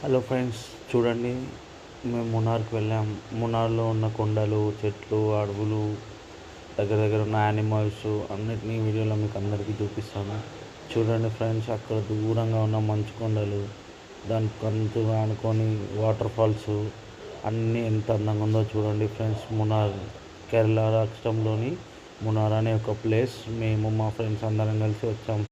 Hello friends, చూడండి, మేము మున్నార్కి వెళ్ళాం. మున్నార్లో ఉన్న కొండలు, చెట్లు, అడవులు, దగ్గర దగ్గర ఉన్న యానిమల్స్ అన్నిటినీ వీడియోలో మీకు అందరికీ చూపిస్తాను. చూడండి ఫ్రెండ్స్, అక్కడ దూరంగా ఉన్న మంచు కొండలు, దాని కంతుగా ఆనుకొని వాటర్ ఫాల్స్ అన్నీ ఎంత అందంగా ఉందో చూడండి ఫ్రెండ్స్. మున్నార్ కేరళ రాష్ట్రంలోని మున్నార్ అనే ఒక ప్లేస్ మేము మా ఫ్రెండ్స్ అందరం కలిసి వచ్చాం